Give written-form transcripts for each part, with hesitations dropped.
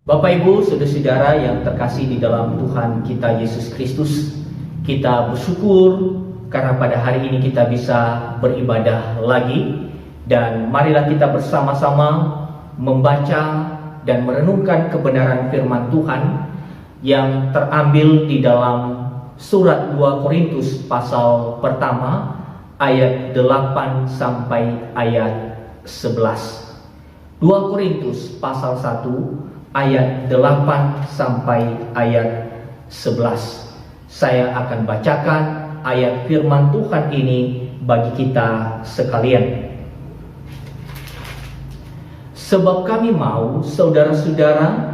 Bapak Ibu, saudara-saudara yang terkasih di dalam Tuhan kita Yesus Kristus, kita bersyukur karena pada hari ini kita bisa beribadah lagi. Dan marilah kita bersama-sama membaca dan merenungkan kebenaran firman Tuhan yang terambil di dalam surat 2 Korintus pasal pertama ayat 8 sampai ayat 11. 2 Korintus pasal 1 ayat 8 sampai ayat 11. Saya akan bacakan ayat firman Tuhan ini bagi kita sekalian. Sebab kami mau, saudara-saudara,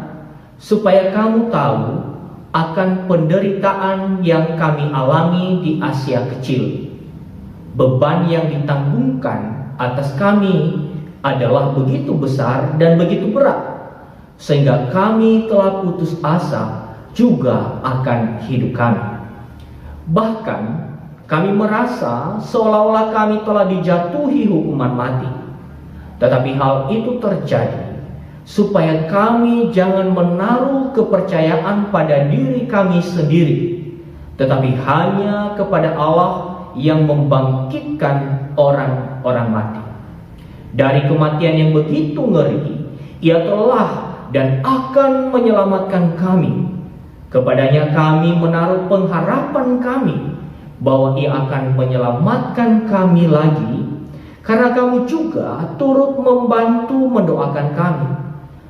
supaya kamu tahu akan penderitaan yang kami alami di Asia Kecil. Beban yang ditanggungkan atas kami adalah begitu besar dan begitu berat, sehingga kami telah putus asa juga akan hidup kami. Bahkan kami merasa seolah-olah kami telah dijatuhi hukuman mati. Tetapi hal itu terjadi supaya kami jangan menaruh kepercayaan pada diri kami sendiri, tetapi hanya kepada Allah yang membangkitkan orang-orang mati. Dari kematian yang begitu ngeri, Ia telah dan akan menyelamatkan kami. Kepadanya kami menaruh pengharapan kami bahwa Ia akan menyelamatkan kami lagi, karena kamu juga turut membantu mendoakan kami,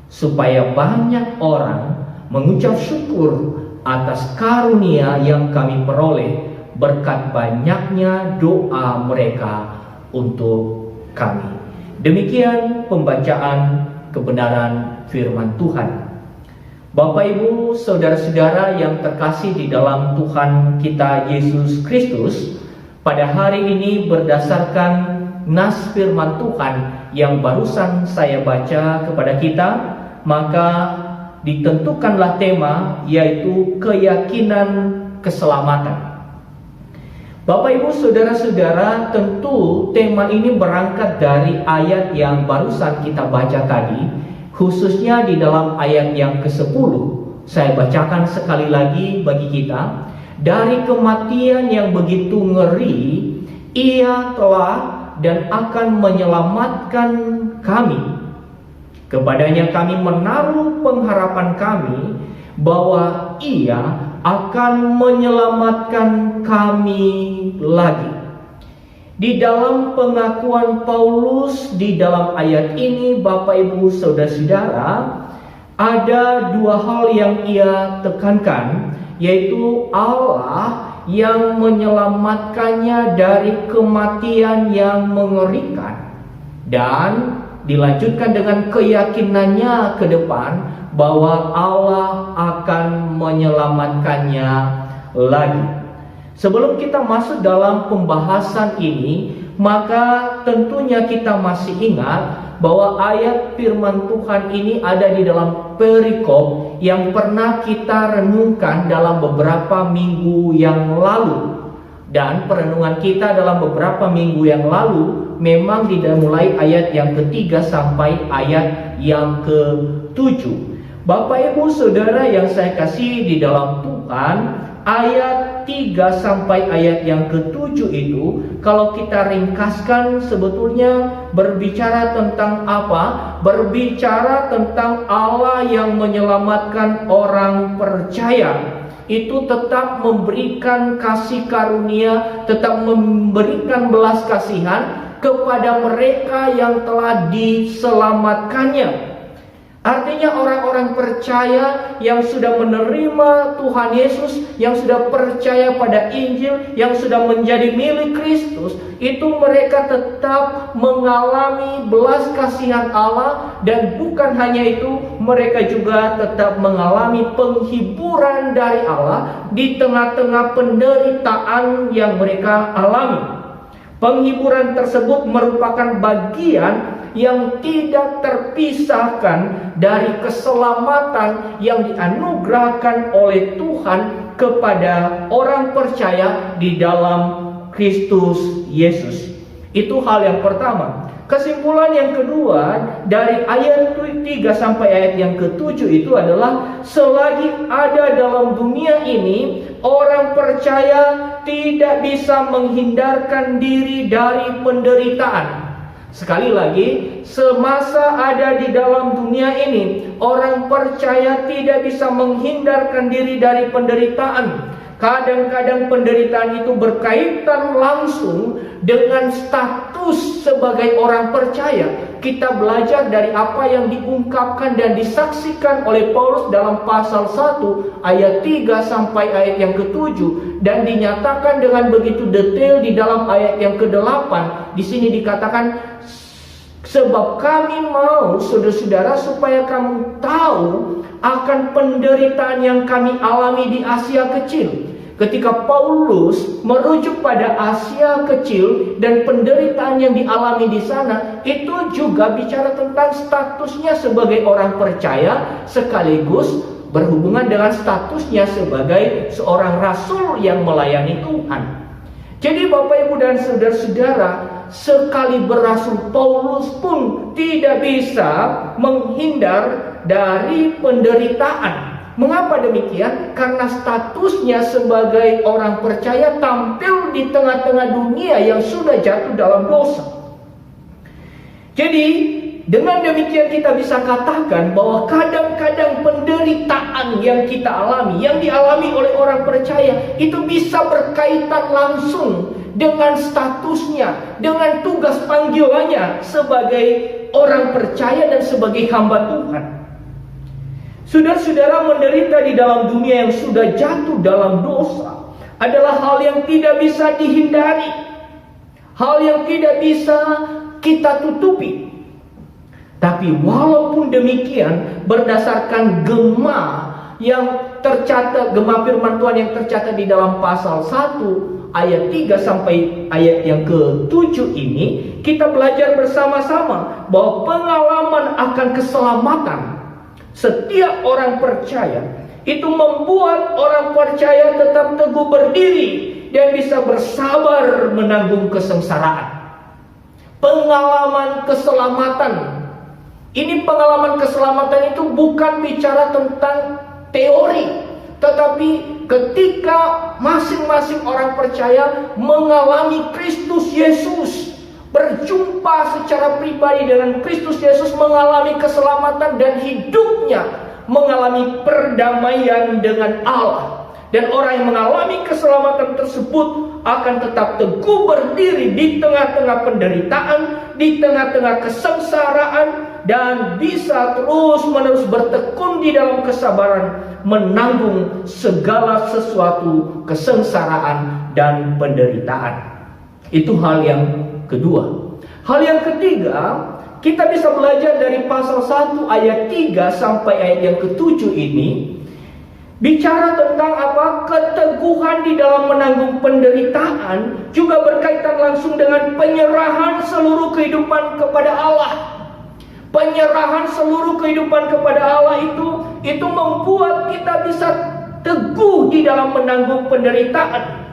supaya banyak orang mengucap syukur atas karunia yang kami peroleh berkat banyaknya doa mereka untuk kami. Demikian pembacaan kebenaran firman Tuhan. Bapak Ibu, saudara-saudara yang terkasih di dalam Tuhan kita Yesus Kristus, pada hari ini berdasarkan nas firman Tuhan yang barusan saya baca kepada kita, maka ditentukanlah tema, yaitu keyakinan keselamatan. Bapak Ibu, saudara-saudara, tentu tema ini berangkat dari ayat yang barusan kita baca tadi, khususnya di dalam ayat yang ke-10. Saya bacakan sekali lagi bagi kita. Dari kematian yang begitu ngeri, Ia telah dan akan menyelamatkan kami. Kepadanya kami menaruh pengharapan kami bahwa Ia akan menyelamatkan kami lagi. Di dalam pengakuan Paulus di dalam ayat ini, Bapak Ibu saudara-saudara, ada dua hal yang ia tekankan, yaitu Allah yang menyelamatkannya dari kematian yang mengerikan, dan dilanjutkan dengan keyakinannya ke depan bahwa Allah akan menyelamatkannya lagi. Sebelum kita masuk dalam pembahasan ini, maka tentunya kita masih ingat bahwa ayat firman Tuhan ini ada di dalam perikop yang pernah kita renungkan dalam beberapa minggu yang lalu. Dan perenungan kita dalam beberapa minggu yang lalu memang dimulai ayat yang ketiga sampai ayat yang ke-7. Bapak Ibu saudara yang saya kasih di dalam Tuhan, ayat 3 sampai ayat yang ke-7 itu, kalau kita ringkaskan, sebetulnya berbicara tentang apa? Berbicara tentang Allah yang menyelamatkan orang percaya. Itu tetap memberikan kasih karunia, tetap memberikan belas kasihan kepada mereka yang telah diselamatkannya. Artinya orang-orang percaya yang sudah menerima Tuhan Yesus, yang sudah percaya pada Injil, yang sudah menjadi milik Kristus, itu mereka tetap mengalami belas kasihan Allah. Dan bukan hanya itu, mereka juga tetap mengalami penghiburan dari Allah di tengah-tengah penderitaan yang mereka alami. Penghiburan tersebut merupakan bagian yang tidak terpisahkan dari keselamatan yang dianugerahkan oleh Tuhan kepada orang percaya di dalam Kristus Yesus. Itu hal yang pertama. Kesimpulan yang kedua dari ayat 3 sampai ayat yang ke-7 itu adalah selagi ada dalam dunia ini, orang percaya tidak bisa menghindarkan diri dari penderitaan. Sekali lagi, semasa ada di dalam dunia ini, orang percaya tidak bisa menghindarkan diri dari penderitaan. Kadang-kadang penderitaan itu berkaitan langsung dengan status sebagai orang percaya. Kita belajar dari apa yang diungkapkan dan disaksikan oleh Paulus dalam pasal 1 ayat 3 sampai ayat yang ke-7, dan dinyatakan dengan begitu detail di dalam ayat yang ke-8. Di sini dikatakan, sebab kami mau saudara-saudara supaya kamu tahu akan penderitaan yang kami alami di Asia Kecil. Ketika Paulus merujuk pada Asia Kecil dan penderitaan yang dialami di sana, itu juga bicara tentang statusnya sebagai orang percaya sekaligus berhubungan dengan statusnya sebagai seorang rasul yang melayani Tuhan. Jadi Bapak Ibu dan saudara-saudara, sekali berasul Paulus pun tidak bisa menghindar dari penderitaan. Mengapa demikian? Karena statusnya sebagai orang percaya tampil di tengah-tengah dunia yang sudah jatuh dalam dosa. Jadi dengan demikian kita bisa katakan bahwa kadang-kadang penderitaan yang kita alami, yang dialami oleh orang percaya, itu bisa berkaitan langsung dengan statusnya, dengan tugas panggilannya sebagai orang percaya dan sebagai hamba Tuhan. Saudara-saudara, menderita di dalam dunia yang sudah jatuh dalam dosa adalah hal yang tidak bisa dihindari, hal yang tidak bisa kita tutupi. Tapi walaupun demikian, berdasarkan gema yang tercatat, gema firman Tuhan yang tercatat di dalam pasal 1 ayat 3 sampai ayat yang ke-7 ini, kita belajar bersama-sama bahwa pengalaman akan keselamatan setiap orang percaya itu membuat orang percaya tetap teguh berdiri dan bisa bersabar menanggung kesengsaraan. Pengalaman keselamatan. Ini pengalaman keselamatan itu bukan bicara tentang teori, tetapi ketika masing-masing orang percaya mengalami Kristus Yesus, berjumpa secara pribadi dengan Kristus Yesus, mengalami keselamatan dan hidupnya mengalami perdamaian dengan Allah. Dan orang yang mengalami keselamatan tersebut akan tetap teguh berdiri di tengah-tengah penderitaan, di tengah-tengah kesengsaraan, dan bisa terus-menerus bertekun di dalam kesabaran, menanggung segala sesuatu kesengsaraan dan penderitaan. Itu hal yang kedua. Hal yang ketiga, kita bisa belajar dari pasal 1 ayat 3 sampai ayat yang ke-7 ini, bicara tentang apa? Keteguhan di dalam menanggung penderitaan juga berkaitan langsung dengan penyerahan seluruh kehidupan kepada Allah. Penyerahan seluruh kehidupan kepada Allah itu membuat kita bisa teguh di dalam menanggung penderitaan.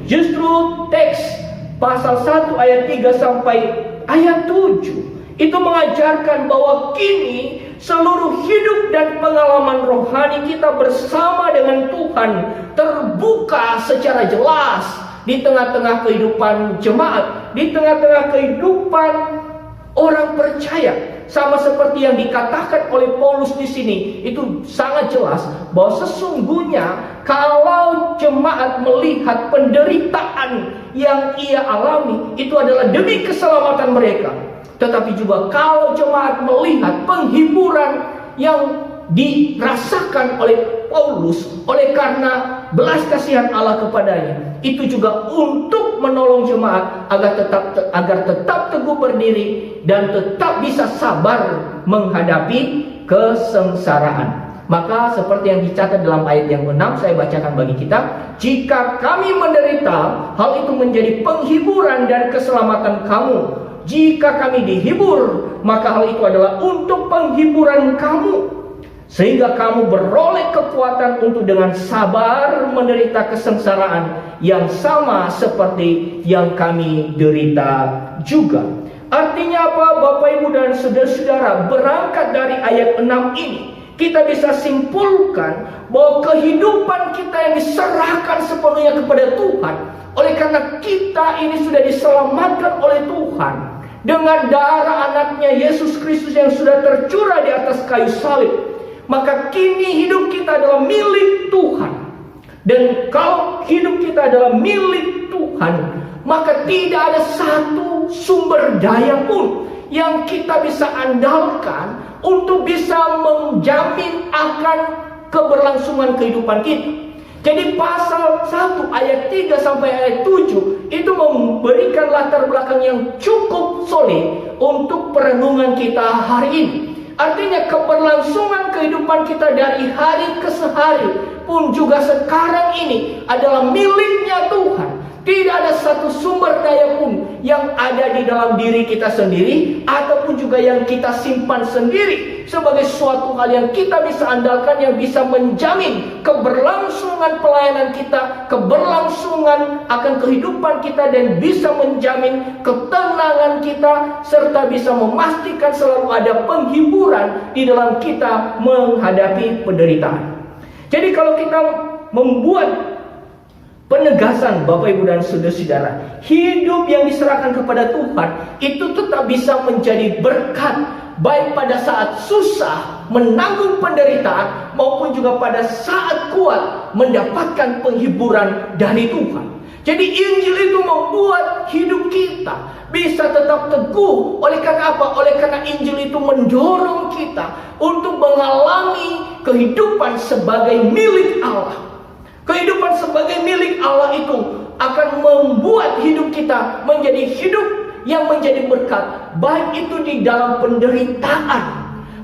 Justru teks pasal 1 ayat 3 sampai ayat 7 itu mengajarkan bahwa kini seluruh hidup dan pengalaman rohani kita bersama dengan Tuhan terbuka secara jelas di tengah-tengah kehidupan jemaat, di tengah-tengah kehidupan orang percaya. Sama seperti yang dikatakan oleh Paulus di sini, itu sangat jelas bahwa sesungguhnya kalau jemaat melihat penderitaan yang ia alami, itu adalah demi keselamatan mereka. Tetapi juga kalau jemaat melihat penghiburan yang dirasakan oleh Paulus oleh karena belas kasihan Allah kepadanya, itu juga untuk menolong jemaat agar tetap teguh berdiri dan tetap bisa sabar menghadapi kesengsaraan. Maka seperti yang dicatat dalam ayat yang ke-6, saya bacakan bagi kita, jika kami menderita, hal itu menjadi penghiburan dan keselamatan kamu. Jika kami dihibur, maka hal itu adalah untuk penghiburan kamu, sehingga kamu beroleh kekuatan untuk dengan sabar menderita kesengsaraan yang sama seperti yang kami derita juga. Artinya apa Bapak Ibu dan saudara-saudara? Berangkat dari ayat 6 ini, kita bisa simpulkan bahwa kehidupan kita yang diserahkan sepenuhnya kepada Tuhan, oleh karena kita ini sudah diselamatkan oleh Tuhan dengan darah anaknya Yesus Kristus yang sudah tercurah di atas kayu salib, maka kini hidup kita adalah milik Tuhan. Dan kalau hidup kita adalah milik Tuhan, maka tidak ada satu sumber daya pun yang kita bisa andalkan untuk bisa menjamin akan keberlangsungan kehidupan kita. Jadi pasal 1 ayat 3 sampai ayat 7 itu memberikan latar belakang yang cukup solid untuk perenungan kita hari ini. Artinya keberlangsungan kehidupan kita dari hari ke hari pun juga sekarang ini adalah miliknya Tuhan. Tidak ada satu sumber daya pun yang ada di dalam diri kita sendiri ataupun juga yang kita simpan sendiri sebagai suatu hal yang kita bisa andalkan, yang bisa menjamin keberlangsungan pelayanan kita, keberlangsungan akan kehidupan kita, dan bisa menjamin ketenangan kita, serta bisa memastikan selalu ada penghiburan di dalam kita menghadapi penderitaan. Jadi kalau kita membuat penegasan Bapak Ibu dan saudara-saudara, hidup yang diserahkan kepada Tuhan itu tetap bisa menjadi berkat, baik pada saat susah menanggung penderitaan maupun juga pada saat kuat mendapatkan penghiburan dari Tuhan. Jadi Injil itu membuat hidup kita bisa tetap teguh. Oleh karena apa? Oleh karena Injil itu mendorong kita untuk mengalami kehidupan sebagai milik Allah. Kehidupan sebagai milik Allah itu akan membuat hidup kita menjadi hidup yang menjadi berkat, baik itu di dalam penderitaan,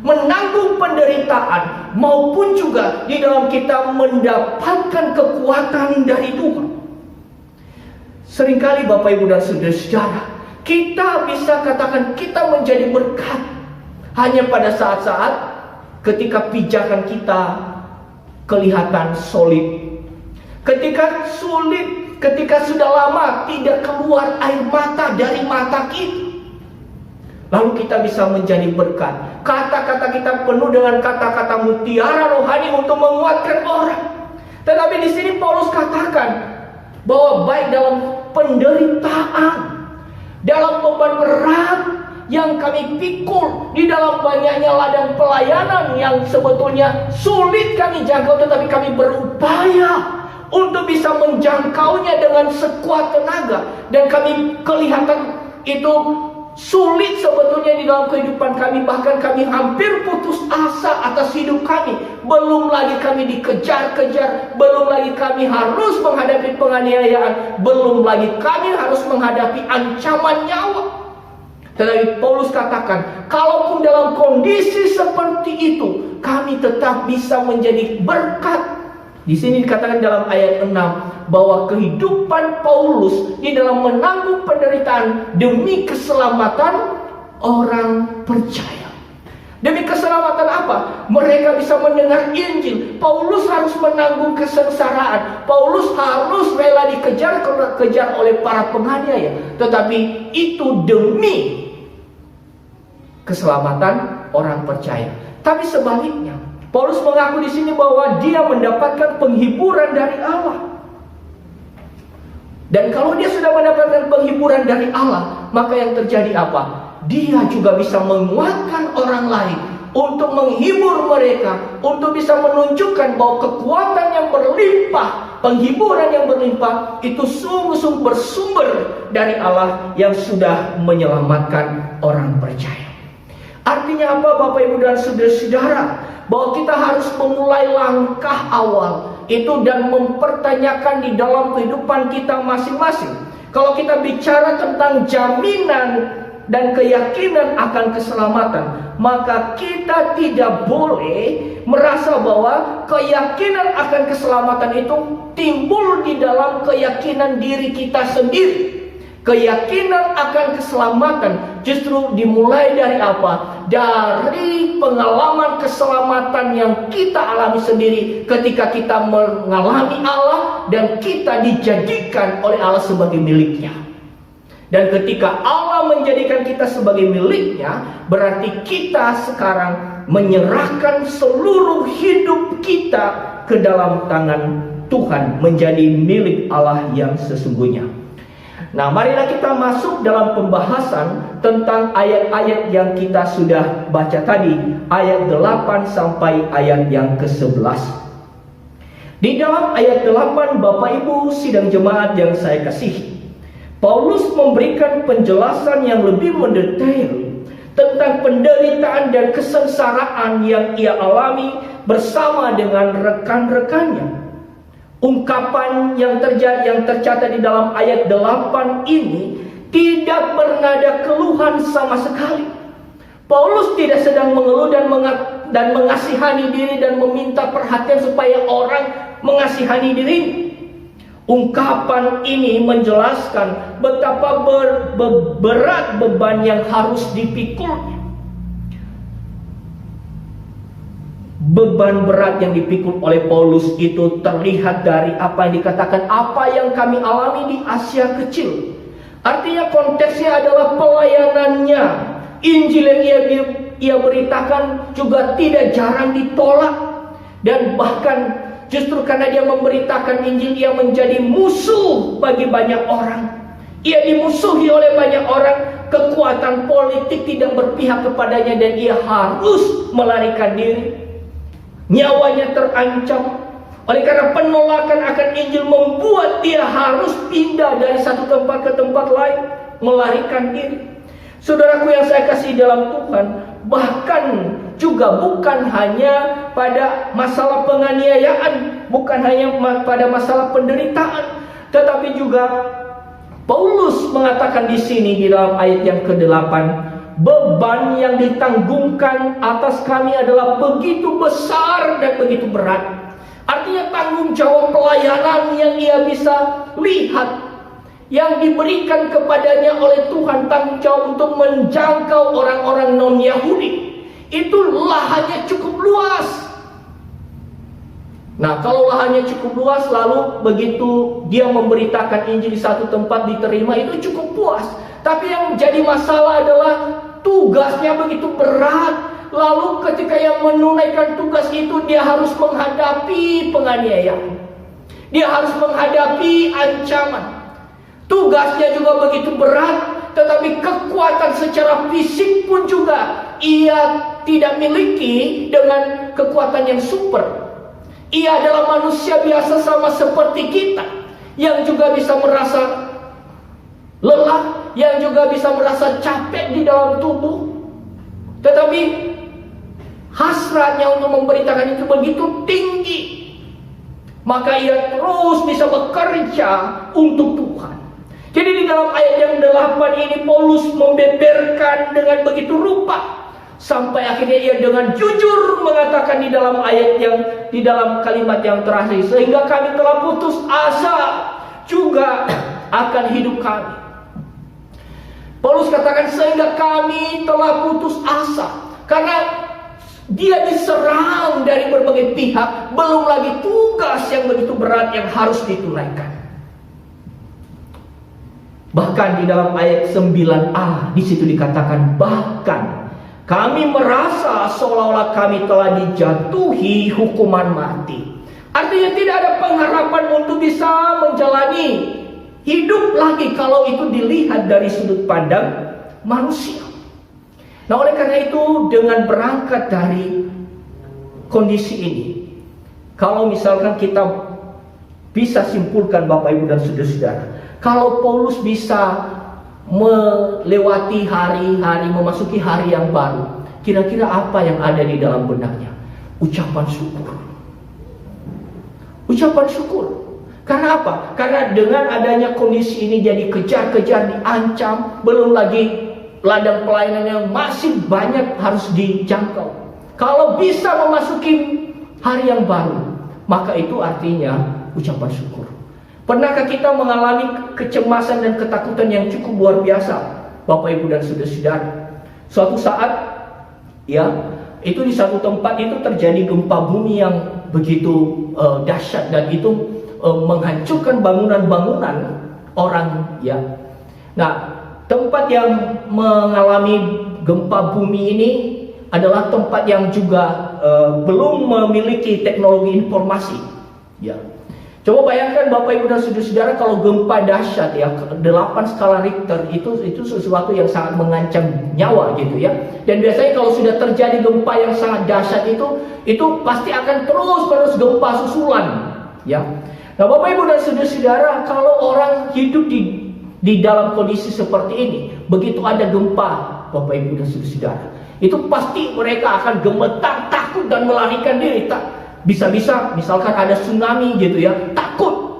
menanggung penderitaan, maupun juga di dalam kita mendapatkan kekuatan dari Tuhan. Seringkali Bapak Ibu dan saudara-saudara, kita bisa katakan kita menjadi berkat hanya pada saat-saat ketika pijakan kita kelihatan solid. Ketika sulit, ketika sudah lama tidak keluar air mata dari mata kita, lalu kita bisa menjadi berkat. Kata-kata kita penuh dengan kata-kata mutiara rohani untuk menguatkan orang. Tetapi di sini Paulus katakan bahwa baik dalam penderitaan, dalam beban berat yang kami pikul, di dalam banyaknya ladang pelayanan yang sebetulnya sulit kami jangkau, tetapi kami berupaya untuk bisa menjangkaunya dengan sekuat tenaga. Dan kami kelihatan itu sulit sebetulnya di dalam kehidupan kami. Bahkan kami hampir putus asa atas hidup kami. Belum lagi kami dikejar-kejar, belum lagi kami harus menghadapi penganiayaan, belum lagi kami harus menghadapi ancaman nyawa. Tetapi Paulus katakan, kalaupun dalam kondisi seperti itu, kami tetap bisa menjadi berkat. Di sini dikatakan dalam ayat 6 bahwa kehidupan Paulus di dalam menanggung penderitaan demi keselamatan orang percaya. Demi keselamatan apa? Mereka bisa mendengar Injil. Paulus harus menanggung kesengsaraan. Paulus harus rela dikejar oleh para penganiaya. Tetapi itu demi keselamatan orang percaya. Tapi sebaliknya, Paulus mengaku di sini bahwa dia mendapatkan penghiburan dari Allah. Dan kalau dia sudah mendapatkan penghiburan dari Allah, maka yang terjadi apa? Dia juga bisa menguatkan orang lain untuk menghibur mereka, untuk bisa menunjukkan bahwa kekuatan yang berlimpah, penghiburan yang berlimpah itu sungguh-sungguh bersumber dari Allah yang sudah menyelamatkan orang percaya. Artinya apa Bapak Ibu dan saudara-saudara? Bahwa kita harus memulai langkah awal itu dan mempertanyakan di dalam kehidupan kita masing-masing. Kalau kita bicara tentang jaminan dan keyakinan akan keselamatan, maka kita tidak boleh merasa bahwa keyakinan akan keselamatan itu timbul di dalam keyakinan diri kita sendiri. Keyakinan akan keselamatan justru dimulai dari apa? Dari pengalaman keselamatan yang kita alami sendiri ketika kita mengalami Allah dan kita dijadikan oleh Allah sebagai miliknya. Dan ketika Allah Allah menjadikan kita sebagai miliknya, berarti kita sekarang menyerahkan seluruh hidup kita ke dalam tangan Tuhan, menjadi milik Allah yang sesungguhnya. Nah, marilah kita masuk dalam pembahasan tentang ayat-ayat yang kita sudah baca tadi, ayat 8 sampai ayat yang ke-11. Di dalam ayat 8, Bapak Ibu sidang jemaat yang saya kasihi, Paulus memberikan penjelasan yang lebih mendetail tentang penderitaan dan kesengsaraan yang ia alami bersama dengan rekan-rekannya. Ungkapan yang tercatat di dalam ayat 8 ini tidak bernada keluhan sama sekali. Paulus tidak sedang mengeluh dan mengasihani diri dan meminta perhatian supaya orang mengasihani dirinya. Ungkapan ini menjelaskan betapa berat beban yang harus dipikulnya. Beban berat yang dipikul oleh Paulus itu terlihat dari apa yang dikatakan, apa yang kami alami di Asia Kecil. Artinya konteksnya adalah pelayanannya. Injil yang ia beritakan juga tidak jarang ditolak. Dan bahkan justru karena dia memberitakan Injil, ia menjadi musuh bagi banyak orang. Ia dimusuhi oleh banyak orang. Kekuatan politik tidak berpihak kepadanya dan ia harus melarikan diri. Nyawanya terancam. Oleh karena penolakan akan Injil membuat dia harus pindah dari satu tempat ke tempat lain, melarikan diri. Saudaraku yang saya kasih dalam Tuhan, bahkan juga bukan hanya pada masalah penganiayaan, bukan hanya pada masalah penderitaan, tetapi juga Paulus mengatakan di sini di dalam ayat yang ke-8, beban yang ditanggungkan atas kami adalah begitu besar dan begitu berat. Artinya tanggung jawab pelayanan yang ia bisa lihat, yang diberikan kepadanya oleh Tuhan, tanggung jawab untuk menjangkau orang-orang non-Yahudi, itu lahannya cukup luas. Nah, kalau lahannya cukup luas, lalu begitu dia memberitakan Injil di satu tempat diterima, itu cukup puas. Tapi yang menjadi masalah adalah tugasnya begitu berat. Lalu ketika ia menunaikan tugas itu, dia harus menghadapi penganiayaan, dia harus menghadapi ancaman. Tugasnya juga begitu berat, tetapi kekuatan secara fisik pun juga ia tidak miliki dengan kekuatan yang super. Ia adalah manusia biasa sama seperti kita, yang juga bisa merasa lelah, yang juga bisa merasa capek di dalam tubuh. Tetapi hasratnya untuk memberitakan itu begitu tinggi, maka ia terus bisa bekerja untuk Tuhan. Jadi di dalam ayat yang 8 ini Paulus membeberkan dengan begitu rupa, sampai akhirnya ia dengan jujur mengatakan di dalam ayat yang, di dalam kalimat yang terakhir, sehingga kami telah putus asa juga akan hidup kami. Paulus katakan sehingga kami telah putus asa, karena dia diserang dari berbagai pihak, belum lagi tugas yang begitu berat yang harus ditunaikan. Bahkan di dalam ayat 9a di situ dikatakan, bahkan kami merasa seolah-olah kami telah dijatuhi hukuman mati. Artinya tidak ada pengharapan untuk bisa menjalani hidup lagi kalau itu dilihat dari sudut pandang manusia. Nah, oleh karena itu, dengan berangkat dari kondisi ini, kalau misalkan kita bisa simpulkan Bapak Ibu dan saudara-saudara, kalau Paulus bisa melewati hari-hari, memasuki hari yang baru, kira-kira apa yang ada di dalam benaknya? Ucapan syukur. Ucapan syukur. Karena apa? Karena dengan adanya kondisi ini dia dikejar-kejar, diancam, belum lagi ladang pelayanan yang masih banyak harus dijangkau. Kalau bisa memasuki hari yang baru, maka itu artinya ucapan syukur. Pernahkah kita mengalami kecemasan dan ketakutan yang cukup luar biasa, Bapak Ibu dan saudara-saudara? Suatu saat, ya, itu di satu tempat itu terjadi gempa bumi yang begitu dahsyat, dan itu menghancurkan bangunan-bangunan orang, ya. Nah, tempat yang mengalami gempa bumi ini adalah tempat yang juga belum memiliki teknologi informasi. Ya. Coba bayangkan Bapak Ibu dan Saudara-saudara, kalau gempa dahsyat ya 8 skala Richter itu sesuatu yang sangat mengancam nyawa gitu ya. Dan biasanya kalau sudah terjadi gempa yang sangat dahsyat itu pasti akan terus gempa susulan ya. Nah, Bapak Ibu dan Saudara-saudara, kalau orang hidup di dalam kondisi seperti ini, begitu ada gempa, Bapak Ibu dan Saudara-saudara, itu pasti mereka akan gemetar, takut dan melarikan diri. Bisa-bisa misalkan ada tsunami gitu ya, takut.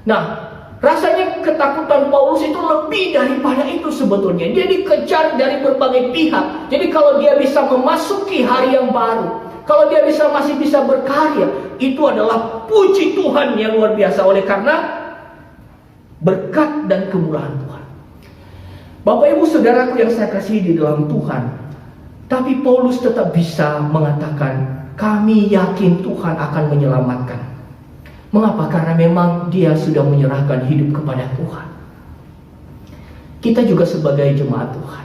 Nah, rasanya ketakutan Paulus itu lebih daripada itu sebetulnya. Dia dikejar dari berbagai pihak. Jadi kalau dia bisa memasuki hari yang baru, kalau dia masih bisa berkarya, itu adalah puji Tuhan yang luar biasa, oleh karena berkat dan kemurahan Tuhan. Bapak Ibu Saudaraku yang saya kasihi di dalam Tuhan, tapi Paulus tetap bisa mengatakan, kami yakin Tuhan akan menyelamatkan. Mengapa? Karena memang dia sudah menyerahkan hidup kepada Tuhan. Kita juga sebagai jemaat Tuhan,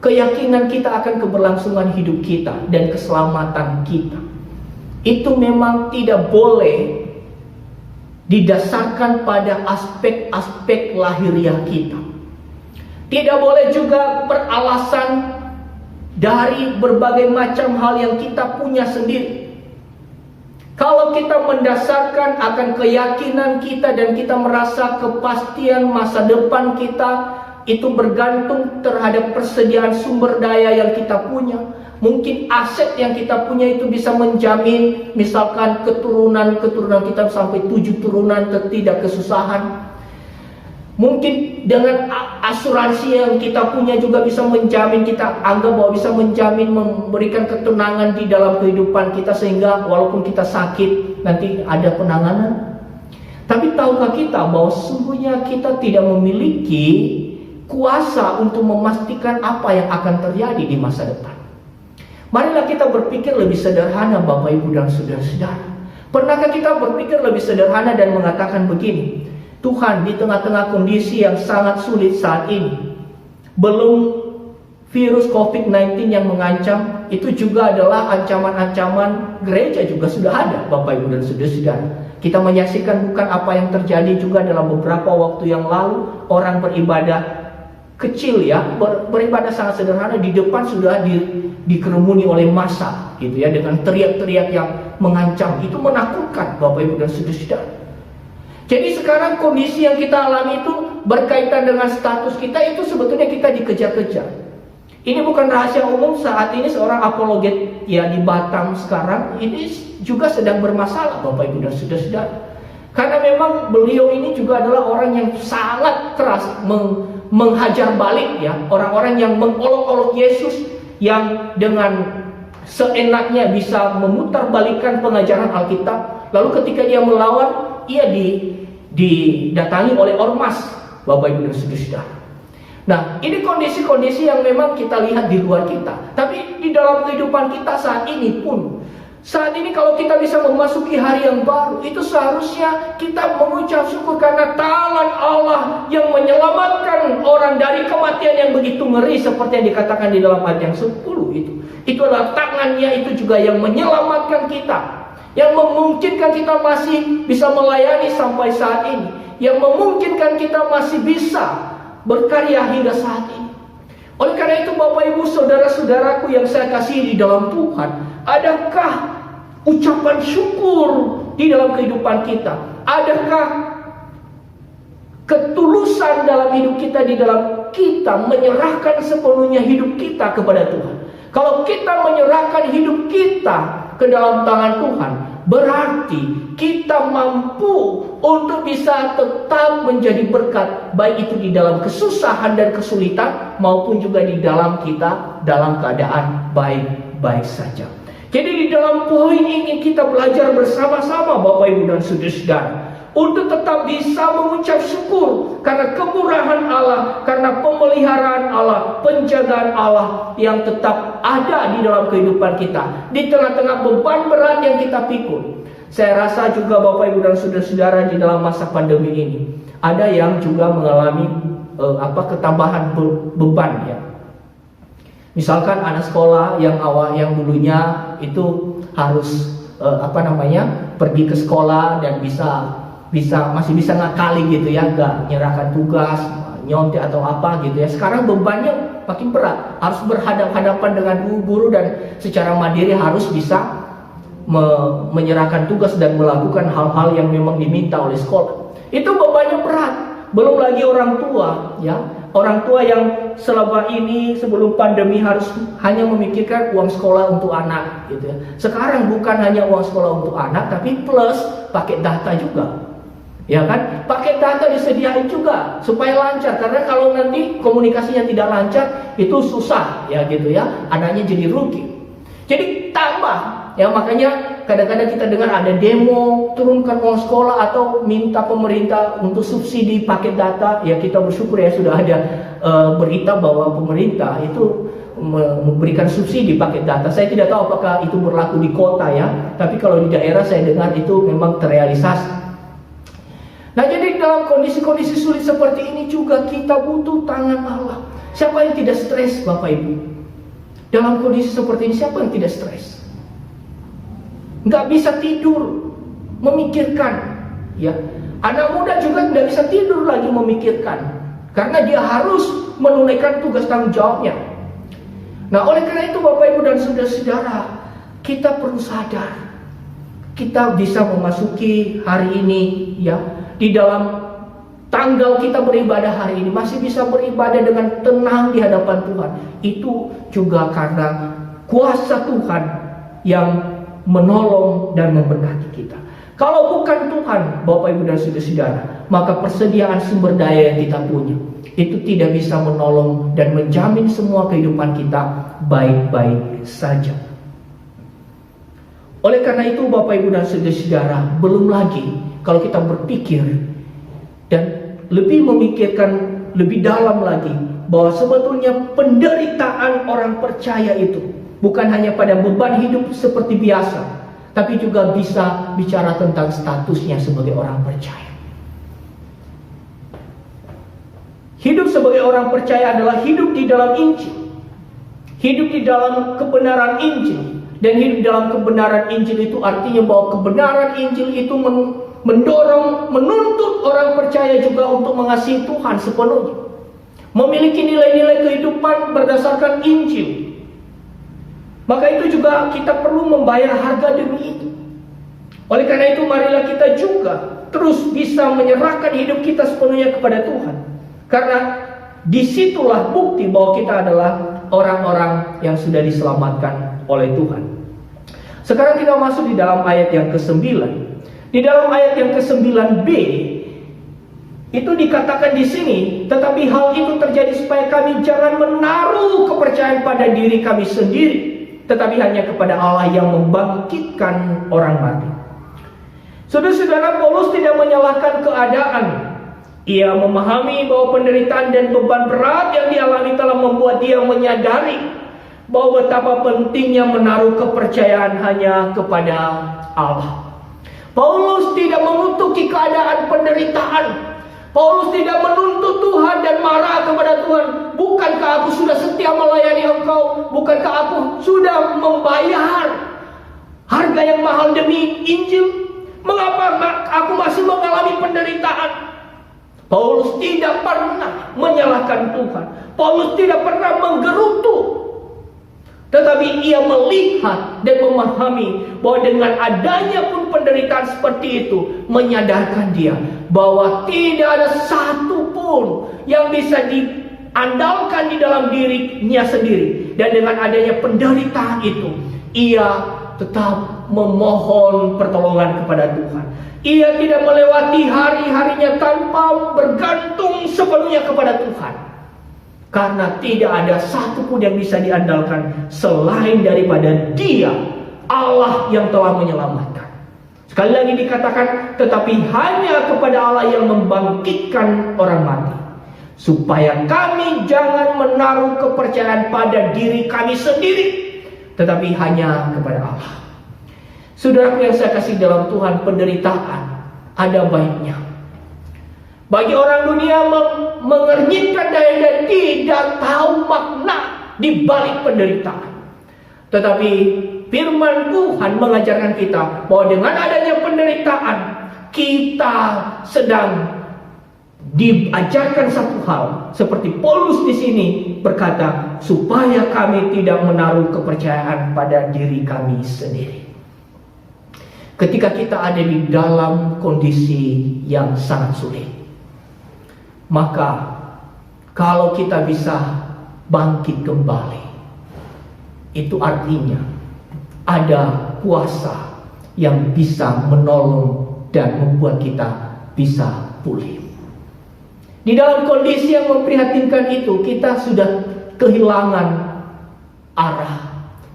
keyakinan kita akan keberlangsungan hidup kita dan keselamatan kita, itu memang tidak boleh didasarkan pada aspek-aspek lahiriah kita. Tidak boleh juga beralasan dari berbagai macam hal yang kita punya sendiri. Kalau kita mendasarkan akan keyakinan kita dan kita merasa kepastian masa depan kita itu bergantung terhadap persediaan sumber daya yang kita punya, mungkin aset yang kita punya itu bisa menjamin misalkan keturunan kita sampai 7 turunan tidak kesusahan. Mungkin dengan asuransi yang kita punya juga bisa menjamin, kita anggap bahwa bisa menjamin, memberikan ketenangan di dalam kehidupan kita, sehingga walaupun kita sakit nanti ada penanganan. Tapi tahukah kita bahwa sesungguhnya kita tidak memiliki kuasa untuk memastikan apa yang akan terjadi di masa depan. Marilah kita berpikir lebih sederhana, Bapak Ibu dan Saudara-saudara. Pernahkah kita berpikir lebih sederhana dan mengatakan begini, Tuhan, di tengah-tengah kondisi yang sangat sulit saat ini, belum virus COVID-19 yang mengancam, itu juga adalah ancaman-ancaman gereja juga sudah ada, Bapak Ibu dan Saudara-saudara. Kita menyaksikan bukan apa yang terjadi juga dalam beberapa waktu yang lalu, orang beribadah kecil ya, beribadah sangat sederhana, di depan sudah dikerumuni oleh massa gitu ya, dengan teriak-teriak yang mengancam. Itu menakutkan, Bapak Ibu dan Saudara-saudara. Jadi sekarang kondisi yang kita alami itu berkaitan dengan status kita, itu sebetulnya kita dikejar-kejar. Ini bukan rahasia umum, saat ini seorang apologet ya di Batam sekarang ini juga sedang bermasalah, Bapak Ibu dan Saudara-saudara. Karena memang beliau ini juga adalah orang yang sangat keras menghajar balik ya, orang-orang yang mengolok-olok Yesus, yang dengan seenaknya bisa memutarbalikkan pengajaran Alkitab. Lalu ketika dia melawan, ia didatangi oleh ormas, Bapak Ibu dan Saudara. Nah, ini kondisi-kondisi yang memang kita lihat di luar kita. Tapi di dalam kehidupan kita saat ini pun, saat ini kalau kita bisa memasuki hari yang baru, itu seharusnya kita mengucap syukur karena tangan Allah yang menyelamatkan orang dari kematian yang begitu ngeri, seperti yang dikatakan di dalam ayat yang 10 itu. Itu adalah tangannya itu juga yang menyelamatkan kita, yang memungkinkan kita masih bisa melayani sampai saat ini, yang memungkinkan kita masih bisa berkarya hingga saat ini. Oleh karena itu, Bapak Ibu Saudara-saudaraku yang saya kasihi di dalam Tuhan, adakah ucapan syukur di dalam kehidupan kita? Adakah ketulusan dalam hidup kita, di dalam kita menyerahkan sepenuhnya hidup kita kepada Tuhan? Kalau kita menyerahkan hidup kita ke dalam tangan Tuhan, berarti kita mampu untuk bisa tetap menjadi berkat, baik itu di dalam kesusahan dan kesulitan, maupun juga di dalam kita dalam keadaan baik-baik saja. Jadi di dalam poin ini kita belajar bersama-sama, Bapak Ibu dan Saudara-saudara, untuk tetap bisa mengucap syukur karena kemurahan Allah, karena pemeliharaan Allah, penjagaan Allah yang tetap ada di dalam kehidupan kita, di tengah-tengah beban berat yang kita pikul. Saya rasa juga Bapak Ibu dan saudara-saudara di dalam masa pandemi ini ada yang juga mengalami ketambahan beban ya. Misalkan anak sekolah yang dulunya itu harus pergi ke sekolah dan masih bisa ngakali gitu ya, nggak nyerahkan tugas, nyontek atau apa gitu ya. Sekarang bebannya makin berat, harus berhadapan-hadapan dengan guru dan secara mandiri harus bisa menyerahkan tugas dan melakukan hal-hal yang memang diminta oleh sekolah. Itu bebannya berat. Belum lagi orang tua ya. Orang tua yang selama ini sebelum pandemi harus hanya memikirkan uang sekolah untuk anak gitu ya. Sekarang bukan hanya uang sekolah untuk anak, tapi plus pakai data juga. Ya kan? Pakai data disediain juga supaya lancar, karena kalau nanti komunikasinya tidak lancar itu susah ya gitu ya. Anaknya jadi rugi. Jadi tambah ya, makanya kadang-kadang kita dengar ada demo turunkan uang sekolah atau minta pemerintah untuk subsidi paket data. Ya kita bersyukur ya sudah ada berita bahwa pemerintah itu memberikan subsidi paket data. Saya tidak tahu apakah itu berlaku di kota ya, tapi kalau di daerah saya dengar itu memang terrealisasi. Nah, jadi dalam kondisi-kondisi sulit seperti ini juga kita butuh tangan Allah. Siapa yang tidak stres, Bapak Ibu? Dalam kondisi seperti ini siapa yang tidak stres? Nggak bisa tidur, memikirkan. Ya, anak muda juga nggak bisa tidur lagi memikirkan, karena dia harus menunaikan tugas tanggung jawabnya. Nah, oleh karena itu Bapak Ibu dan saudara-saudara, kita perlu sadar, kita bisa memasuki hari ini ya. Di dalam tanggal kita beribadah hari ini masih bisa beribadah dengan tenang di hadapan Tuhan. Itu juga karena kuasa Tuhan yang menolong dan memberkati kita. Kalau bukan Tuhan, Bapak Ibu dan saudara-saudara, maka persediaan sumber daya yang kita punya itu tidak bisa menolong dan menjamin semua kehidupan kita baik-baik saja. Oleh karena itu Bapak Ibu dan saudara-saudara, belum lagi kalau kita berpikir dan lebih memikirkan lebih dalam lagi bahwa sebetulnya penderitaan orang percaya itu bukan hanya pada beban hidup seperti biasa, tapi juga bisa bicara tentang statusnya sebagai orang percaya. Hidup sebagai orang percaya adalah hidup di dalam Injil, hidup di dalam kebenaran Injil. Dan hidup dalam kebenaran Injil itu artinya bahwa kebenaran Injil itu mendorong, menuntut orang percaya juga untuk mengasihi Tuhan sepenuhnya, memiliki nilai-nilai kehidupan berdasarkan Injil. Maka itu juga kita perlu membayar harga demi itu. Oleh karena itu marilah kita juga terus bisa menyerahkan hidup kita sepenuhnya kepada Tuhan, karena disitulah bukti bahwa kita adalah orang-orang yang sudah diselamatkan oleh Tuhan. Sekarang kita masuk di dalam ayat yang ke-9. Di dalam ayat yang ke-9b itu dikatakan di sini, tetapi hal itu terjadi supaya kami jangan menaruh kepercayaan pada diri kami sendiri, tetapi hanya kepada Allah yang membangkitkan orang mati. Saudara-saudara, Paulus tidak menyalahkan keadaan. Ia memahami bahwa penderitaan dan beban berat yang dialami telah membuat dia menyadari bahwa betapa pentingnya menaruh kepercayaan hanya kepada Allah. Paulus tidak mengutuki keadaan penderitaan. Paulus tidak menuntut Tuhan dan marah kepada Tuhan. Bukankah aku sudah setia melayani engkau? Bukankah aku sudah membayar harga yang mahal demi Injil? Mengapa aku masih mengalami penderitaan? Paulus tidak pernah menyalahkan Tuhan. Paulus tidak pernah menggerutu. Tetapi ia melihat dan memahami bahwa dengan adanya pun penderitaan seperti itu, menyadarkan dia bahwa tidak ada satu pun yang bisa diandalkan di dalam dirinya sendiri. Dan dengan adanya penderitaan itu, ia tetap memohon pertolongan kepada Tuhan. Ia tidak melewati hari-harinya tanpa bergantung sepenuhnya kepada Tuhan. Karena tidak ada satu pun yang bisa diandalkan selain daripada Dia, Allah yang telah menyelamatkan. Sekali lagi dikatakan, tetapi hanya kepada Allah yang membangkitkan orang mati, supaya kami jangan menaruh kepercayaan pada diri kami sendiri, tetapi hanya kepada Allah. Saudaraku yang saya kasih dalam Tuhan, penderitaan ada baiknya. Bagi orang dunia mengernyitkan daya dan tidak tahu makna di balik penderitaan. Tetapi firman Tuhan mengajarkan kita bahwa dengan adanya penderitaan, kita sedang diajarkan satu hal. Seperti Paulus di sini berkata, supaya kami tidak menaruh kepercayaan pada diri kami sendiri. Ketika kita ada di dalam kondisi yang sangat sulit, maka kalau kita bisa bangkit kembali, itu artinya ada kuasa yang bisa menolong dan membuat kita bisa pulih. Di dalam kondisi yang memprihatinkan itu, kita sudah kehilangan arah.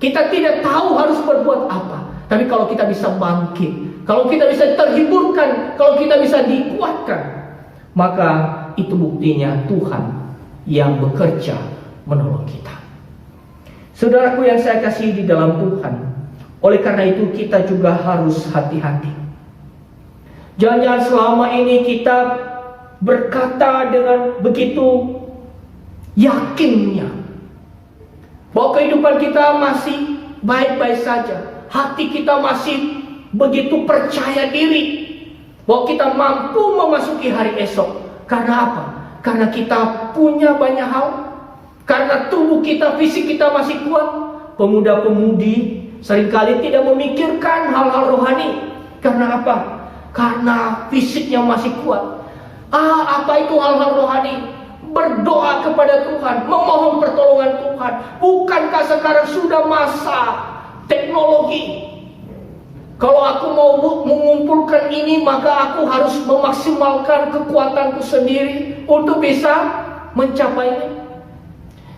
Kita tidak tahu harus berbuat apa. Tapi kalau kita bisa bangkit, kalau kita bisa terhiburkan, kalau kita bisa dikuatkan, maka itu buktinya Tuhan yang bekerja menolong kita. Saudaraku yang saya kasih di dalam Tuhan, oleh karena itu kita juga harus hati-hati. Jangan-jangan selama ini kita berkata dengan begitu yakinnya bahwa kehidupan kita masih baik-baik saja. Hati kita masih begitu percaya diri bahwa kita mampu memasuki hari esok. Karena apa? Karena kita punya banyak hal. Karena tubuh kita, fisik kita masih kuat. Pemuda-pemudi seringkali tidak memikirkan hal-hal rohani. Karena apa? Karena fisiknya masih kuat. Apa itu hal-hal rohani? Berdoa kepada Tuhan, memohon pertolongan Tuhan. Bukankah sekarang sudah masa teknologi? Kalau aku mau mengumpulkan ini, maka aku harus memaksimalkan kekuatanku sendiri untuk bisa mencapainya.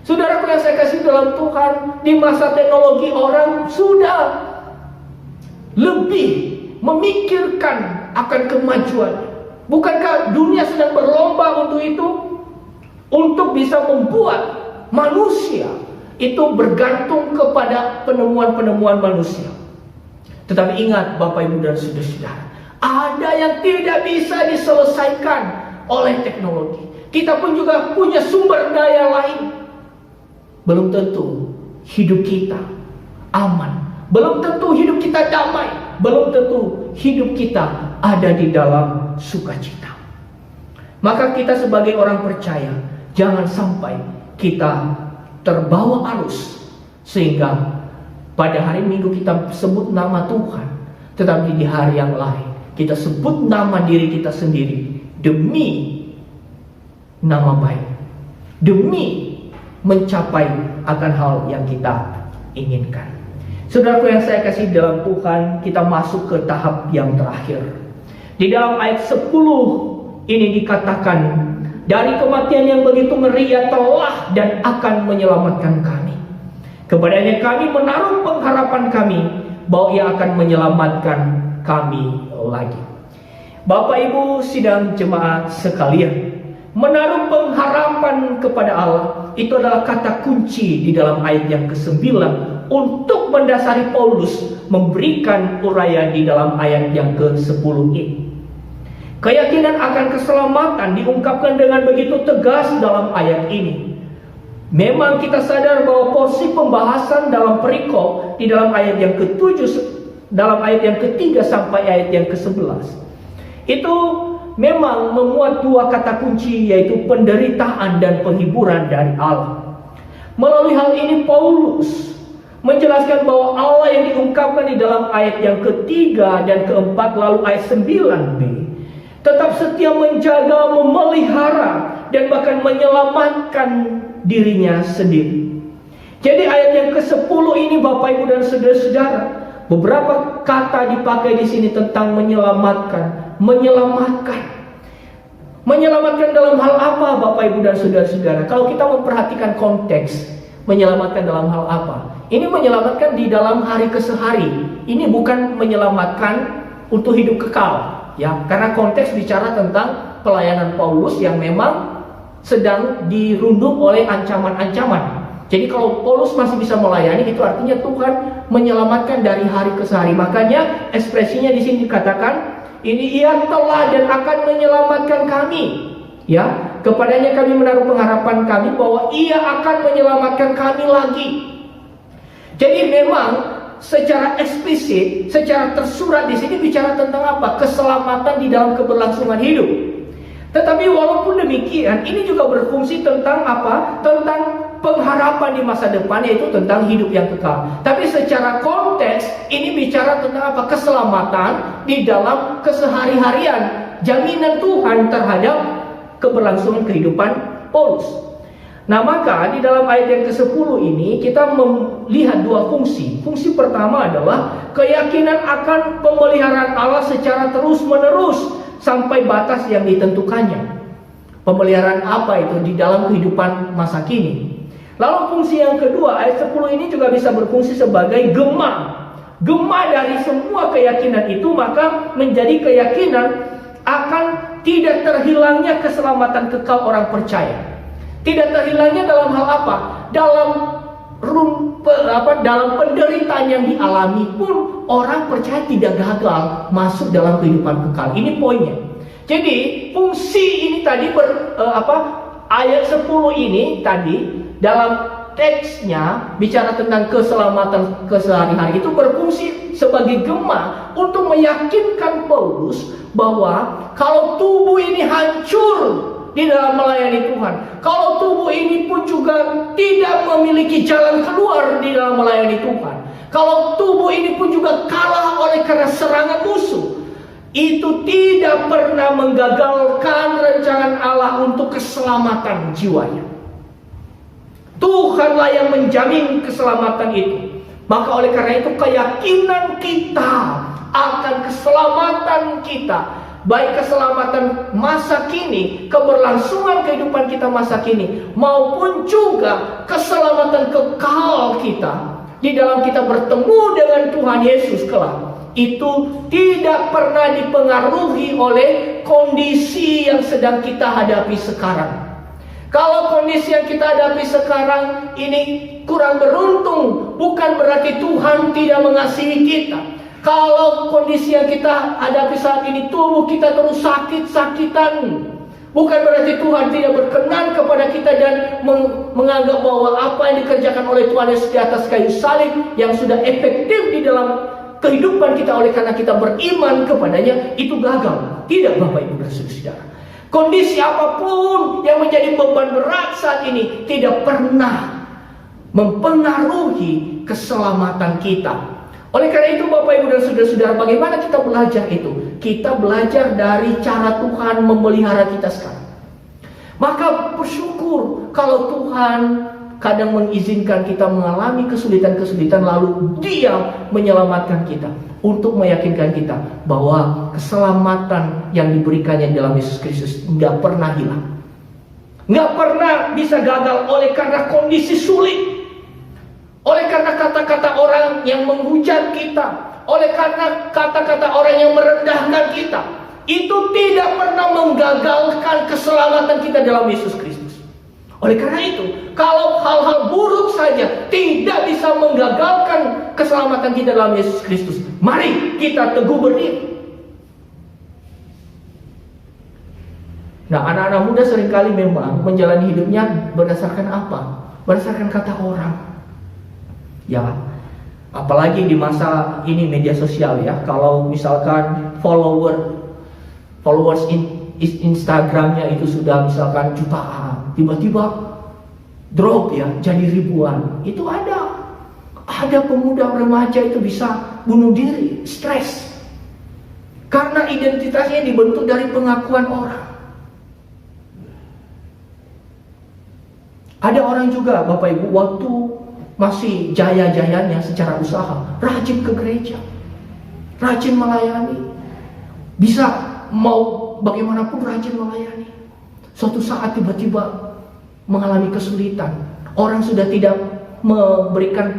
Saudaraku yang saya kasih dalam Tuhan, di masa teknologi orang sudah lebih memikirkan akan kemajuan. Bukankah dunia sedang berlomba untuk itu? Untuk bisa membuat manusia itu bergantung kepada penemuan-penemuan manusia. Tetapi ingat Bapak Ibu dan saudara-saudara, ada yang tidak bisa diselesaikan oleh teknologi. Kita pun juga punya sumber daya lain. Belum tentu hidup kita aman, belum tentu hidup kita damai, belum tentu hidup kita ada di dalam sukacita. Maka kita sebagai orang percaya, jangan sampai kita terbawa arus sehingga pada hari Minggu kita sebut nama Tuhan, tetapi di hari yang lain kita sebut nama diri kita sendiri demi nama baik, demi mencapai akan hal yang kita inginkan. Saudaraku yang saya kasih dalam Tuhan, kita masuk ke tahap yang terakhir. Di dalam ayat 10 ini dikatakan, dari kematian yang begitu ngeri Ia telah dan akan menyelamatkan kami. Kepadanya kami menaruh pengharapan kami bahwa Ia akan menyelamatkan kami lagi. Bapak Ibu sidang jemaat sekalian, menaruh pengharapan kepada Allah itu adalah kata kunci di dalam ayat yang ke-9 untuk mendasari Paulus memberikan uraian di dalam ayat yang ke-10 ini. Keyakinan akan keselamatan diungkapkan dengan begitu tegas dalam ayat ini. Memang kita sadar bahwa porsi pembahasan dalam perikop di dalam ayat yang ke-7, dalam ayat yang ke-3 sampai ayat yang ke-11 itu memang memuat dua kata kunci, yaitu penderitaan dan penghiburan dari Allah. Melalui hal ini Paulus menjelaskan bahwa Allah yang diungkapkan di dalam ayat yang ke-3 dan ke-4 lalu ayat 9b tetap setia menjaga, memelihara dan bahkan menyelamatkan dirinya sendiri. Jadi ayat yang ke-10 ini Bapak Ibu dan saudara-saudara, beberapa kata dipakai di sini tentang menyelamatkan. Menyelamatkan dalam hal apa Bapak Ibu dan saudara-saudara? Kalau kita memperhatikan konteks, menyelamatkan dalam hal apa? Ini menyelamatkan di dalam hari kesehari. Ini bukan menyelamatkan untuk hidup kekal, ya. Karena konteks bicara tentang pelayanan Paulus yang memang sedang dirundung oleh ancaman-ancaman. Jadi kalau Paulus masih bisa melayani, itu artinya Tuhan menyelamatkan dari hari ke hari. Makanya ekspresinya di sini dikatakan, ini Ia telah dan akan menyelamatkan kami. Ya, kepadanya kami menaruh pengharapan kami bahwa Ia akan menyelamatkan kami lagi. Jadi memang secara eksplisit, secara tersurat di sini bicara tentang apa? Keselamatan di dalam keberlangsungan hidup. Tetapi walaupun demikian, ini juga berfungsi tentang apa? Tentang pengharapan di masa depan, yaitu tentang hidup yang kekal. Tapi secara konteks, ini bicara tentang apa? Keselamatan di dalam kesehari-harian. Jaminan Tuhan terhadap keberlangsungan kehidupan Paulus. Nah, maka di dalam ayat yang ke-10 ini kita melihat dua fungsi. Fungsi pertama adalah keyakinan akan pemeliharaan Allah secara terus-menerus sampai batas yang ditentukannya. Pemeliharaan apa itu di dalam kehidupan masa kini? Lalu fungsi yang kedua, ayat 10 ini juga bisa berfungsi sebagai gema. Gema dari semua keyakinan itu maka menjadi keyakinan akan tidak terhilangnya keselamatan kekal orang percaya. Tidak terhilangnya dalam hal apa? Dalam penderitaan yang dialami pun orang percaya tidak gagal masuk dalam kehidupan kekal. Ini poinnya. Jadi fungsi ini tadi ayat 10 ini tadi dalam teksnya bicara tentang keselamatan kesehari-hari itu berfungsi sebagai gema untuk meyakinkan Paulus bahwa kalau tubuh ini hancur di dalam melayani Tuhan, kalau tubuh ini pun juga tidak memiliki jalan keluar di dalam melayani Tuhan, kalau tubuh ini pun juga kalah oleh karena serangan musuh, itu tidak pernah menggagalkan rencana Allah untuk keselamatan jiwanya. Tuhanlah yang menjamin keselamatan itu. Maka oleh karena itu keyakinan kita akan keselamatan kita, baik keselamatan masa kini, keberlangsungan kehidupan kita masa kini, maupun juga keselamatan kekal kita di dalam kita bertemu dengan Tuhan Yesus kelak, itu tidak pernah dipengaruhi oleh kondisi yang sedang kita hadapi sekarang. Kalau kondisi yang kita hadapi sekarang ini kurang beruntung, bukan berarti Tuhan tidak mengasihi kita. Kalau kondisi yang kita hadapi saat ini, tubuh kita terus sakit-sakitan, bukan berarti Tuhan tidak berkenan kepada kita dan menganggap bahwa apa yang dikerjakan oleh Tuhan Yesus di atas kayu salib yang sudah efektif di dalam kehidupan kita oleh karena kita beriman kepadanya itu gagal. Tidak, Bapak Ibu dan Saudara. Kondisi apapun yang menjadi beban berat saat ini tidak pernah mempengaruhi keselamatan kita. Oleh karena itu Bapak Ibu dan Saudara-saudara, bagaimana kita belajar itu? Kita belajar dari cara Tuhan memelihara kita sekarang. Maka bersyukur kalau Tuhan kadang mengizinkan kita mengalami kesulitan-kesulitan, lalu Dia menyelamatkan kita untuk meyakinkan kita bahwa keselamatan yang diberikannya dalam Yesus Kristus nggak pernah hilang, nggak pernah bisa gagal oleh karena kondisi sulit, oleh karena kata-kata orang yang menghujat kita, oleh karena kata-kata orang yang merendahkan kita. Itu tidak pernah menggagalkan keselamatan kita dalam Yesus Kristus. Oleh karena itu, kalau hal-hal buruk saja tidak bisa menggagalkan keselamatan kita dalam Yesus Kristus, mari kita teguh berdiri. Nah, anak-anak muda seringkali memang menjalani hidupnya berdasarkan apa? Berdasarkan kata orang. Ya, apalagi di masa ini media sosial ya. Kalau misalkan followers Instagramnya itu sudah misalkan jutaan, tiba-tiba drop ya jadi ribuan. Itu ada pemuda remaja itu bisa bunuh diri, stres, karena identitasnya dibentuk dari pengakuan orang. Ada orang juga Bapak Ibu waktu masih jaya-jayanya secara usaha, rajin ke gereja, rajin melayani, bisa mau bagaimanapun rajin melayani. Suatu saat tiba-tiba mengalami kesulitan. Orang sudah tidak memberikan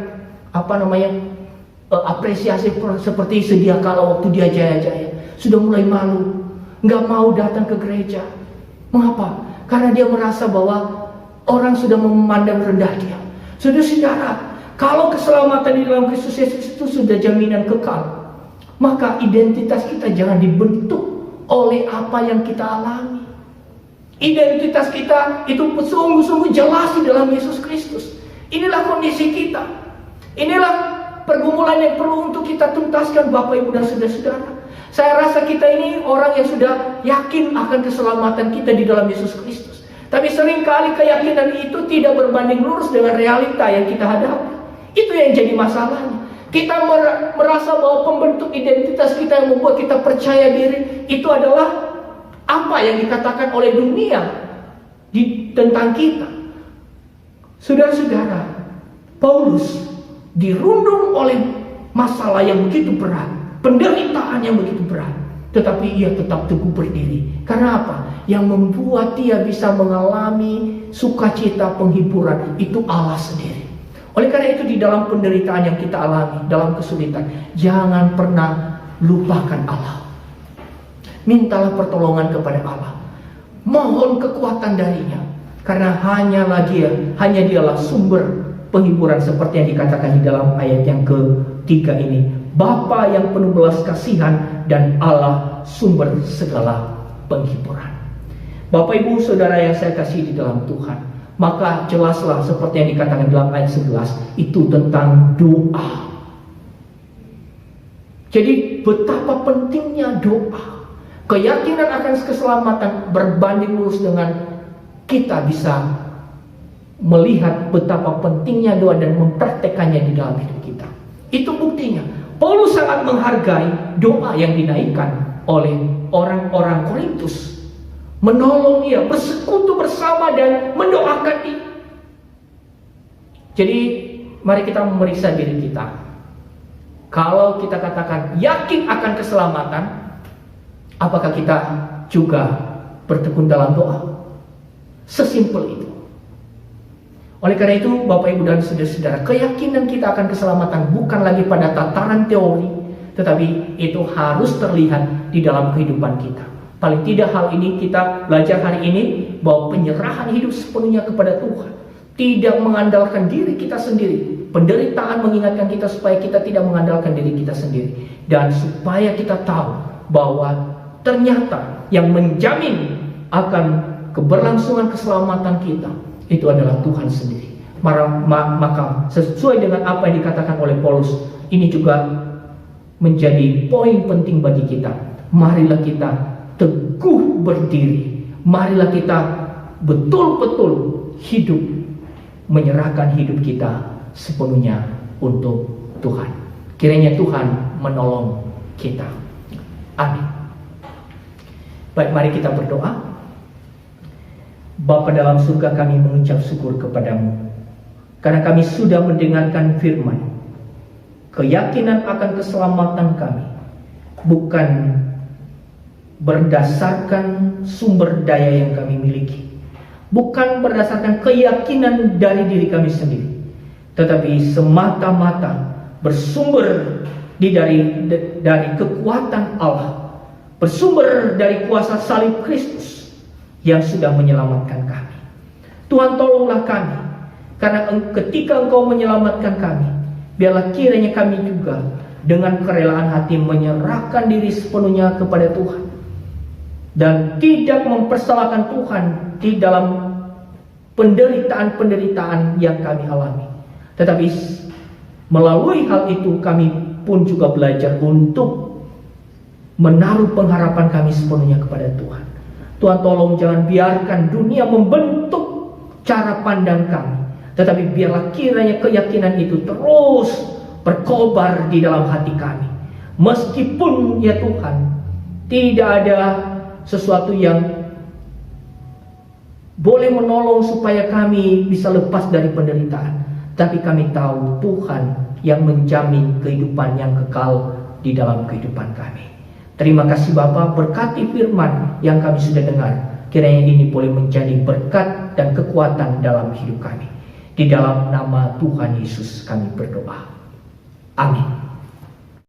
apresiasi seperti sedia kala waktu dia jaya-jaya. Sudah mulai malu, nggak mau datang ke gereja. Mengapa? Karena dia merasa bahwa orang sudah memandang rendah dia. Saudara-saudara, kalau keselamatan di dalam Kristus Yesus itu sudah jaminan kekal, maka identitas kita jangan dibentuk oleh apa yang kita alami. Identitas kita itu sungguh-sungguh jelas di dalam Yesus Kristus. Inilah kondisi kita. Inilah pergumulan yang perlu untuk kita tuntaskan, Bapak, Ibu, dan saudara-saudara. Saya rasa kita ini orang yang sudah yakin akan keselamatan kita di dalam Yesus Kristus. Tapi seringkali keyakinan itu tidak berbanding lurus dengan realita yang kita hadapi. Itu yang jadi masalahnya. Kita merasa bahwa pembentuk identitas kita yang membuat kita percaya diri itu adalah apa yang dikatakan oleh dunia tentang kita. Saudara-saudara, Paulus dirundung oleh masalah yang begitu berat, penderitaan yang begitu berat, tetapi ia tetap teguh berdiri. Karena apa? Yang membuat dia bisa mengalami sukacita penghiburan itu Allah sendiri. Oleh karena itu, di dalam penderitaan yang kita alami, dalam kesulitan, jangan pernah lupakan Allah. Mintalah pertolongan kepada Allah, mohon kekuatan darinya, karena hanya dialah sumber penghiburan, seperti yang dikatakan di dalam ayat yang ketiga ini. Bapa yang penuh belas kasihan dan Allah sumber segala penghiburan. Bapak, Ibu, saudara yang saya kasih di dalam Tuhan, maka jelaslah seperti yang dikatakan dalam ayat 11 itu tentang doa. Jadi betapa pentingnya doa. Keyakinan akan keselamatan berbanding lurus dengan kita bisa melihat betapa pentingnya doa dan mempraktekannya di dalam hidup kita. Itu buktinya. Paulus sangat menghargai doa yang dinaikkan oleh orang-orang Korintus. Menolong dia, bersekutu bersama dan mendoakan dia. Jadi mari kita memeriksa diri kita. Kalau kita katakan yakin akan keselamatan, apakah kita juga bertekun dalam doa? Sesimpel itu. Oleh karena itu, Bapak, Ibu, dan saudara-saudara, keyakinan kita akan keselamatan bukan lagi pada tataran teori, tetapi itu harus terlihat di dalam kehidupan kita. Paling tidak hal ini kita belajar hari ini, bahwa penyerahan hidup sepenuhnya kepada Tuhan, tidak mengandalkan diri kita sendiri. Penderitaan mengingatkan kita supaya kita tidak mengandalkan diri kita sendiri, dan supaya kita tahu bahwa ternyata yang menjamin akan keberlangsungan keselamatan kita itu adalah Tuhan sendiri. Maka sesuai dengan apa yang dikatakan oleh Paulus, ini juga menjadi poin penting bagi kita. Marilah kita teguh berdiri. Marilah kita betul-betul hidup, menyerahkan hidup kita sepenuhnya untuk Tuhan. Kiranya Tuhan menolong kita. Amin. Baik, mari kita berdoa. Bapa dalam surga, kami mengucap syukur kepadamu karena kami sudah mendengarkan firman. Keyakinan akan keselamatan kami bukan berdasarkan sumber daya yang kami miliki, bukan berdasarkan keyakinan dari diri kami sendiri, tetapi semata-mata bersumber dari kekuatan Allah, bersumber dari kuasa salib Kristus yang sudah menyelamatkan kami. Tuhan, tolonglah kami, karena ketika Engkau menyelamatkan kami, biarlah kiranya kami juga dengan kerelaan hati menyerahkan diri sepenuhnya kepada Tuhan, dan tidak mempersalahkan Tuhan di dalam penderitaan-penderitaan yang kami alami. Tetapi melalui hal itu kami pun juga belajar untuk menaruh pengharapan kami sepenuhnya kepada Tuhan. Tuhan, tolong jangan biarkan dunia membentuk cara pandang kami, tetapi biarlah kiranya keyakinan itu terus berkobar di dalam hati kami. Meskipun ya Tuhan, tidak ada sesuatu yang boleh menolong supaya kami bisa lepas dari penderitaan, tapi kami tahu Tuhan yang menjamin kehidupan yang kekal di dalam kehidupan kami. Terima kasih Bapa, berkati firman yang kami sudah dengar. Kiranya ini boleh menjadi berkat dan kekuatan dalam hidup kami. Di dalam nama Tuhan Yesus kami berdoa. Amin.